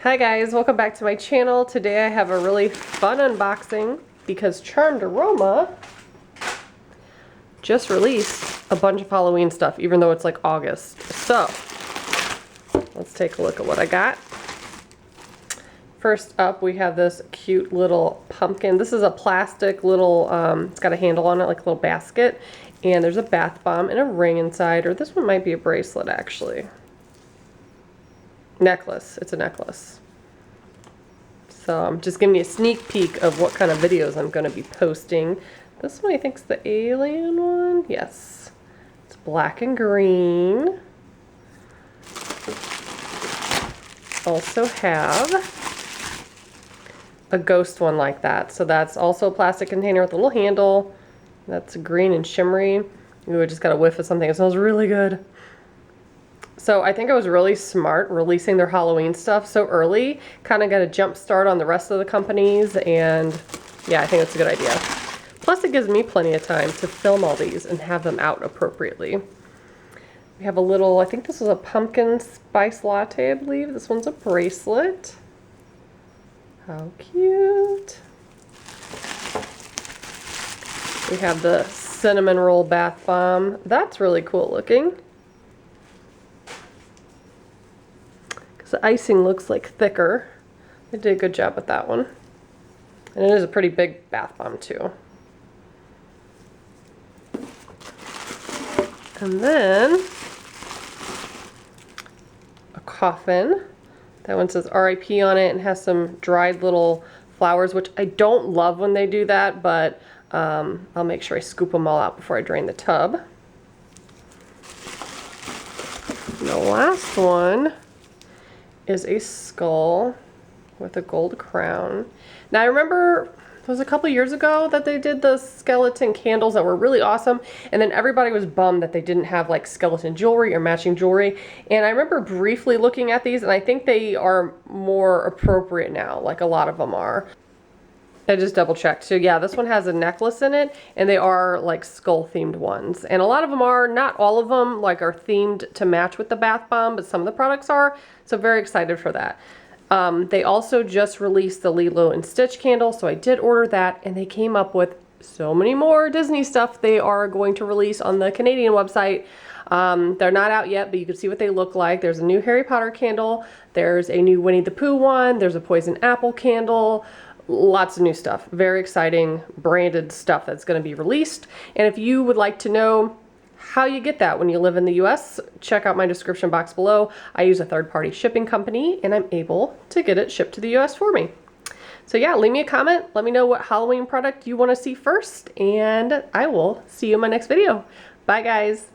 Hi guys, welcome back to my channel. Today I have a really fun unboxing because Charmed Aroma just released a bunch of Halloween stuff, even though it's like August. So let's take a look at what I got. First up, we have this cute little pumpkin. This is a plastic little, it's got a handle on it, like a little basket. And there's a bath bomb and a ring inside, or this one might be a bracelet actually. Necklace. It's a necklace. So I'm just giving you a sneak peek of what kind of videos I'm going to be posting. This one I think is the alien one. Yes. It's black and green. Also have a ghost one like that. So that's also a plastic container with a little handle. That's green and shimmery. Ooh, I just got a whiff of something. It smells really good. So I think it was really smart releasing their Halloween stuff so early. Kind of got a jump start on the rest of the companies, and yeah, I think it's a good idea. Plus it gives me plenty of time to film all these and have them out appropriately. We have a little, I think this was a pumpkin spice latte, I believe. This one's a bracelet. How cute. We have the cinnamon roll bath bomb. That's really cool looking. The icing looks like thicker. They did a good job with that one. And it is a pretty big bath bomb too. And then a coffin. That one says RIP on it and has some dried little flowers, which I don't love when they do that, but I'll make sure I scoop them all out before I drain the tub. And the last one is a skull with a gold crown. Now I remember it was a couple years ago that they did the skeleton candles that were really awesome, and then everybody was bummed that they didn't have like skeleton jewelry or matching jewelry. And I remember briefly looking at these, and I think they are more appropriate now, like a lot of them are. I just double checked. So yeah, this one has a necklace in it, and they are like skull themed ones. And a lot of them are, not all of them like are themed to match with the bath bomb, but some of the products are. So very excited for that. They also just released the Lilo and Stitch candle, so I did order that, and they came up with so many more Disney stuff they are going to release on the Canadian website. They're not out yet, but you can see what they look like. There's a new Harry Potter candle. There's a new Winnie the Pooh one. There's a poison apple candle. Lots of new stuff. Very exciting branded stuff that's going to be released. And if you would like to know how you get that when you live in the US, check out my description box below. I use a third-party shipping company, and I'm able to get it shipped to the US for me. So yeah, leave me a comment. Let me know what Halloween product you want to see first, and I will see you in my next video. Bye guys.